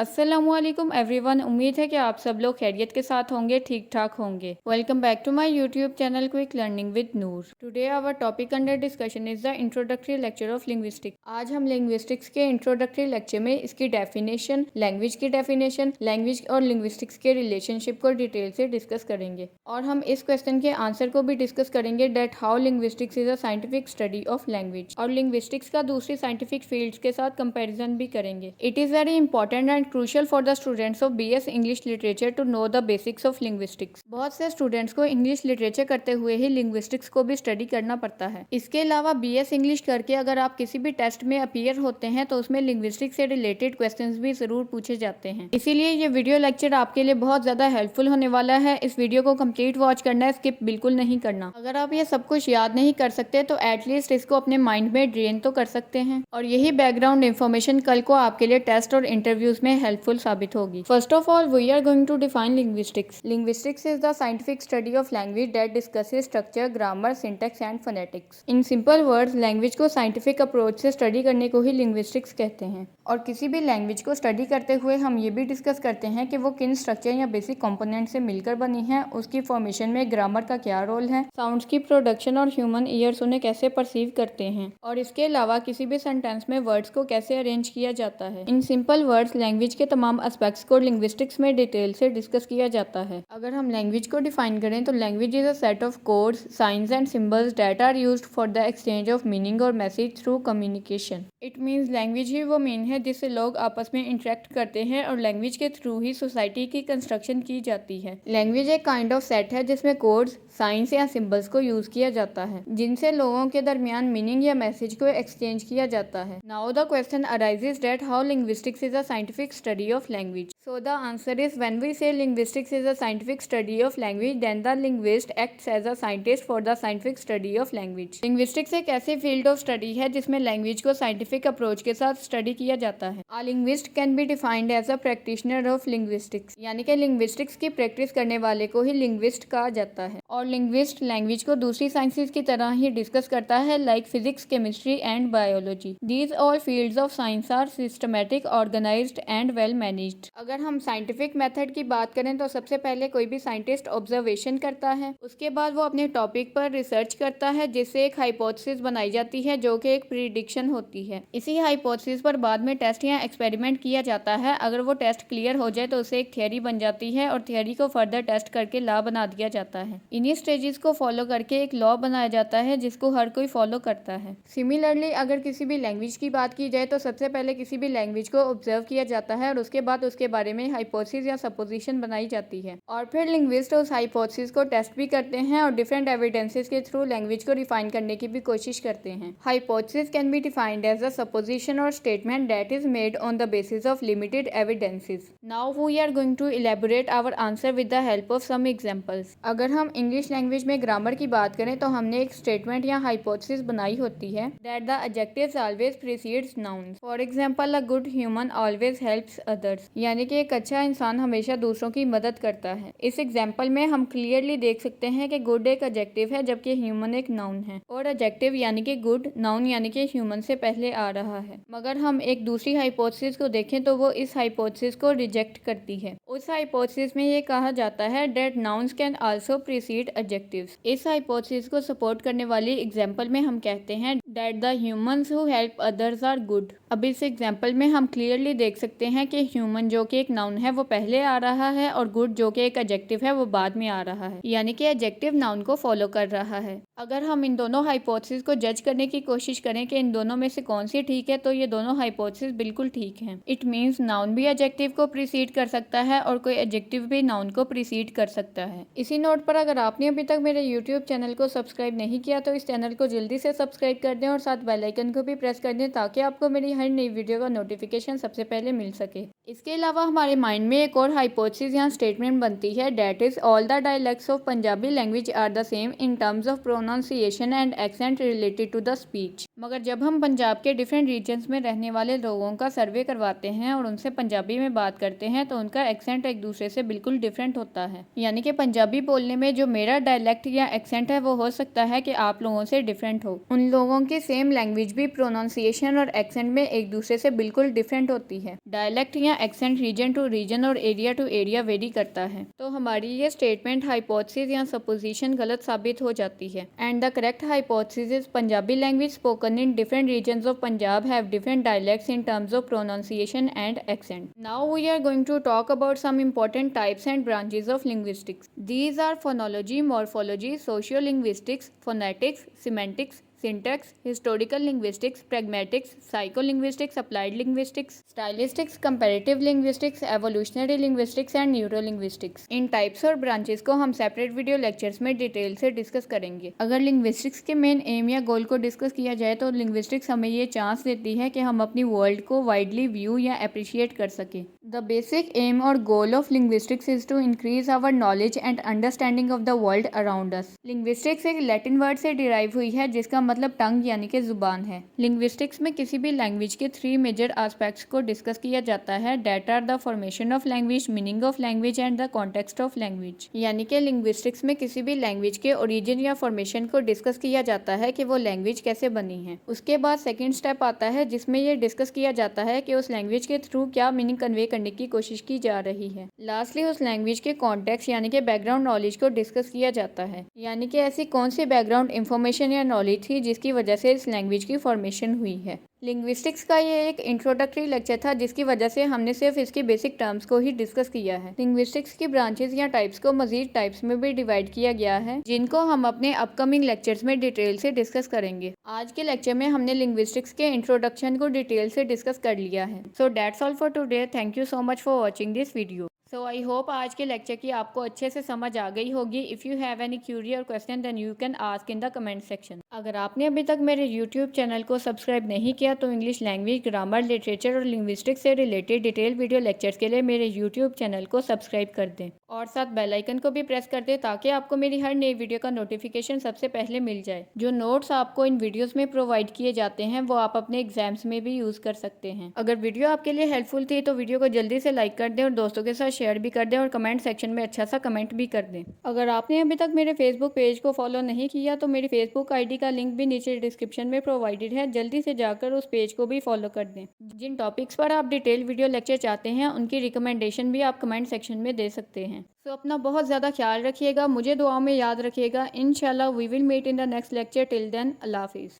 अस्सलामुअलैकुम एवरीवन। उम्मीद है कि आप सब लोग खैरियत के साथ होंगे, ठीक ठाक होंगे। Welcome back to my YouTube channel quick learning with Noor. Today our topic under discussion is the introductory lecture of linguistics. आज हम लिंग्विस्टिक्स के इंट्रोडक्टरी लेक्चर में इसकी डेफिनेशन, लैंग्वेज की डेफिनेशन, लैंग्वेज और लिंग्विस्टिक्स के रिलेशनशिप को डिटेल से डिस्कस करेंगे और हम इस क्वेश्चन के आंसर को भी डिस्कस करेंगे that how linguistics is a scientific study of language, और लिंग्विस्टिक्स का दूसरी साइंटिफिक फील्ड्स के साथ कंपैरिजन भी करेंगे। It is very important and crucial for the students of BS English Literature to know the basics of linguistics। बहुत से students को इंग्लिश लिटरेचर करते हुए ही लिंग्विस्टिक्स को भी स्टडी करना पड़ता है। इसके अलावा BS इंग्लिश करके अगर आप किसी भी टेस्ट में अपीयर होते हैं तो उसमें लिंग्विस्टिक्स से रिलेटेड क्वेश्चंस भी जरूर पूछे जाते हैं। इसीलिए ये वीडियो लेक्चर आपके लिए बहुत ज्यादा हेल्पफुल होने वाला है। इस वीडियो को कंप्लीट वॉच करना है, स्किप बिल्कुल नहीं करना। अगर आप ये सब कुछ याद नहीं कर सकते तो एटलीस्ट इसको अपने माइंड में ड्रेन तो कर सकते हैं, और यही बैकग्राउंड इन्फॉर्मेशन कल को आपके लिए टेस्ट और इंटरव्यूज में हेल्पफुल साबित होगी। First of all we are going to define linguistics. Linguistics is the scientific study of language that discusses structure, grammar, syntax and phonetics. In simple words, language को scientific approach से study करने को ही linguistics कहते हैं। और किसी भी language को स्टडी करते हुए हम ये भी डिस्कस करते हैं कि वो किन स्ट्रक्चर या बेसिक कंपोनेंट से मिलकर बनी है, उसकी फॉर्मेशन में ग्रामर का क्या रोल है, साउंड्स की प्रोडक्शन और ह्यूमन ईयर्स उन्हें कैसे परसीव करते हैं, और इसके अलावा किसी भी सेंटेंस में वर्ड्स को कैसे अरेंज किया जाता है। इन सिंपल वर्ड्स, लैंग्वेज के तमाम एस्पेक्ट्स को लिंग्विस्टिक्स में डिटेल से डिस्कस किया जाता है। अगर हम लैंग्वेज को डिफाइन करें तो language is a set of codes, science and symbols that are used for the exchange of meaning or message through communication. It means language ही वो मीन है जिससे लोग आपस में इंटरेक्ट करते हैं, और लैंग्वेज के थ्रू ही सोसाइटी की कंस्ट्रक्शन की जाती है। लैंग्वेज एक काइंड ऑफ सेट है जिसमें कोड्स, साइंस या सिंबल्स को यूज किया जाता है, जिनसे लोगों के दरमियान मीनिंग या मैसेज को एक्सचेंज किया जाता है। Now the question arises that how linguistics is a scientific study of language. So the answer is, when we say linguistics is a scientific study of language, then the linguist acts as a scientist for the scientific study of language। Linguistics एक ऐसी field of study है जिसमें language को scientific approach के साथ study किया जाता है। A linguist can be defined as a practitioner of linguistics, यानी कि linguistics की practice करने वाले को ही linguist कहा जाता है। और linguist language को दूसरी sciences की तरह ही discuss करता है, like physics, chemistry and biology। These all fields of science are systematic, organized and well managed। अगर हम साइंटिफिक मेथड की बात करें तो सबसे पहले कोई भी साइंटिस्ट ऑब्जर्वेशन करता है, उसके बाद वो अपने टॉपिक पर रिसर्च करता है जिससे एक हाइपोथेसिस बनाई जाती है जो कि एक प्रिडिक्शन होती है। इसी हाइपोथेसिस पर बाद में टेस्ट या एक्सपेरिमेंट किया जाता है। अगर वो टेस्ट क्लियर हो जाए तो उसे एक थियरी बन जाती है, और थियरी को फर्दर टेस्ट करके लॉ बना दिया जाता है। इन्हीं स्टेजेस को फॉलो करके एक लॉ बनाया जाता है जिसको हर कोई फॉलो करता है। सिमिलरली अगर किसी भी लैंग्वेज की बात की जाए तो सबसे पहले किसी भी लैंग्वेज को ऑब्जर्व किया जाता है, और उसके बाद उसके बारे में हाइपोथेसिस या सपोजिशन बनाई जाती है, और फिर लिंग्विस्ट उस हाइपोथेसिस को टेस्ट भी करते हैं और डिफरेंट एविडेंसेस के थ्रू लैंग्वेज को रिफाइन करने की भी कोशिश करते हैं। Hypothesis can be defined as a supposition or statement that is made on the basis of limited evidences. Now we are going to elaborate our answer with the help of some examples. अगर हम English language में grammar की बात करें तो हमने एक statement या हाइपोथेसिस बनाई होती है that the adjectives always precedes nouns. For example, a good human always helps others, यानी कि एक अच्छा इंसान हमेशा दूसरों की मदद करता है। इस एग्जाम्पल में हम क्लियरली देख सकते हैं कि गुड एक एडजेक्टिव है जबकि ह्यूमन एक नाउन है, और एडजेक्टिव यानी कि गुड नाउन यानी कि ह्यूमन से पहले आ रहा है। मगर हम एक दूसरी हाइपोथेसिस को देखें तो वो इस हाइपोथेसिस को रिजेक्ट करती है। उस हाइपोथेसिस में ये कहा जाता है that nouns can also precede adjectives. इस हाइपोथेसिस को सपोर्ट करने वाली एग्जाम्पल में हम कहते हैं that the humans who help others are good. अब इस एग्जाम्पल में हम क्लियरली देख सकते हैं कि ह्यूमन जो कि एक नाउन है वो पहले आ रहा है, और गुड जो कि एक एडजेक्टिव है वो बाद में आ रहा है, यानी कि एडजेक्टिव नाउन को फॉलो कर रहा है। अगर हम इन दोनों हाइपोथेसिस को जज करने की कोशिश करें कि इन दोनों में से कौन सी ठीक है, तो ये दोनों हाइपोथेसिस बिल्कुल ठीक हैं। इट मीन्स नाउन भी एडजेक्टिव को प्रीसीड कर सकता है और कोई एडजेक्टिव भी नाउन को प्रीसीड कर सकता है। इसी नोट पर अगर आपने अभी तक मेरे यूट्यूब चैनल को सब्सक्राइब नहीं किया तो इस चैनल को जल्दी से सब्सक्राइब कर दें और साथ बेल आइकन को भी प्रेस कर दें ताकि आपको मेरी हर नई वीडियो का नोटिफिकेशन सबसे पहले मिल सके। इसके अलावा हमारे माइंड में एक और हाइपोथेसिस या स्टेटमेंट बनती है that is all the dialects of Punjabi language are the same in terms of pronunciation and accent related to the speech. मगर जब हम पंजाब के डिफरेंट रीजन्स में रहने वाले लोगों का सर्वे करवाते हैं और उनसे पंजाबी में बात करते हैं तो उनका एक्सेंट एक दूसरे से बिल्कुल डिफरेंट होता है, यानी कि पंजाबी बोलने में जो मेरा डायलेक्ट या एक्सेंट है वो हो सकता है कि आप लोगों से डिफरेंट हो। उन लोगों कि सेम लैंग्वेज भी प्रोनाउंसिएशन और एक्सेंट में एक दूसरे से बिल्कुल डिफरेंट होती है। डायलेक्ट या एक्सेंट रीजन टू रीजन और एरिया टू एरिया वेरी करता है। तो हमारी ये स्टेटमेंट हाइपोथेसिस या सपोजिशन गलत साबित हो जाती है। And the correct hypothesis is Punjabi language spoken in different regions of Punjab have different dialects in terms of pronunciation and accent. Now we are going to talk about some important types and branches of linguistics. These are phonology, morphology, sociolinguistics, phonetics, semantics, syntax, historical linguistics, pragmatics, psycholinguistics, applied linguistics, stylistics, comparative linguistics, evolutionary linguistics and neurolinguistics. In types और branches को हम separate video lectures में detail से discuss करेंगे। अगर linguistics के main M या गोल को डिस्कस किया जाए तो लिंग्विस्टिक्स हमें ये चांस देती है कि हम अपनी वर्ल्ड को वाइडली व्यू या अप्रिशिएट कर सकें। द बेसिक एम और goal of linguistics is to increase our knowledge and understanding of the world around us. Linguistics एक लैटिन वर्ड से डिराइव हुई है जिसका मतलब टंग यानी कि जुबान है। लिंग्विस्टिक्स में किसी भी लैंग्वेज के 3 मेजर एस्पेक्ट्स को डिस्कस किया जाता है। That are the formation of language, meaning of language and the context of language. यानी कि लिंग्विस्टिक्स में किसी भी लैंग्वेज के ओरिजिन या फॉर्मेशन को डिस्कस किया जाता है कि वो लैंग्वेज कैसे बनी है। उसके बाद सेकेंड स्टेप आता है जिसमें ये डिस्कस किया जाता है कि उस लैंग्वेज के थ्रू क्या मीनिंग कन्वे करने की कोशिश की जा रही है। लास्टली उस लैंग्वेज के कॉन्टेक्स्ट यानी कि बैकग्राउंड नॉलेज को डिस्कस किया जाता है। यानी कि ऐसी कौन सी बैकग्राउंड इंफॉर्मेशन या नॉलेज थी जिसकी वजह से इस लैंग्वेज की फॉर्मेशन हुई है। लिंग्विस्टिक्स का ये एक इंट्रोडक्टरी लेक्चर था जिसकी वजह से हमने सिर्फ इसकी बेसिक टर्म्स को ही डिस्कस किया है। लिंग्विस्टिक्स की ब्रांचेस या टाइप्स को मजीद टाइप्स में भी डिवाइड किया गया है जिनको हम अपने अपकमिंग लेक्चर्स में डिटेल से डिस्कस करेंगे। आज के लेक्चर में हमने लिंग्विस्टिक्स के इंट्रोडक्शन को डिटेल से डिस्कस कर लिया है। So that's all for today. Thank you so much for watching this video. So I hope आज के लेक्चर की आपको अच्छे से समझ आ गई होगी। If you have any query or question then you can ask in the comment section. अगर आपने अभी तक मेरे यूट्यूब चैनल को सब्सक्राइब नहीं किया तो इंग्लिश लैंग्वेज, ग्रामर, लिटरेचर और लिंग्विस्टिक्स से रिलेटेड डिटेल वीडियो लेक्चर्स के लिए मेरे यूट्यूब चैनल को सब्सक्राइब कर दें और साथ बेल आइकन को भी प्रेस कर दें ताकि आपको मेरी हर नई वीडियो का नोटिफिकेशन सबसे पहले मिल जाए। जो नोट्स आपको इन वीडियोस में प्रोवाइड किए जाते हैं वो आप अपने एग्जाम्स में भी यूज़ कर सकते हैं। अगर वीडियो आपके लिए हेल्पफुल थी तो वीडियो को जल्दी से लाइक कर दें और दोस्तों के साथ शेयर भी कर दें और कमेंट सेक्शन में अच्छा सा कमेंट भी कर दें। अगर आपने अभी तक मेरे फेसबुक पेज को फॉलो नहीं किया तो मेरी फेसबुक आईडी का लिंक भी नीचे डिस्क्रिप्शन में प्रोवाइडेड है। जल्दी से जाकर उस पेज को भी फॉलो कर दें। जिन टॉपिक्स पर आप डिटेल वीडियो लेक्चर चाहते हैं उनकी रिकमेंडेशन भी आप कमेंट सेक्शन में दे सकते हैं। तो अपना बहुत ज़्यादा ख्याल रखिएगा, मुझे दुआओं में याद रखिएगा। इंशाल्लाह we will meet in the next lecture. Till then अल्लाह हाफिज़।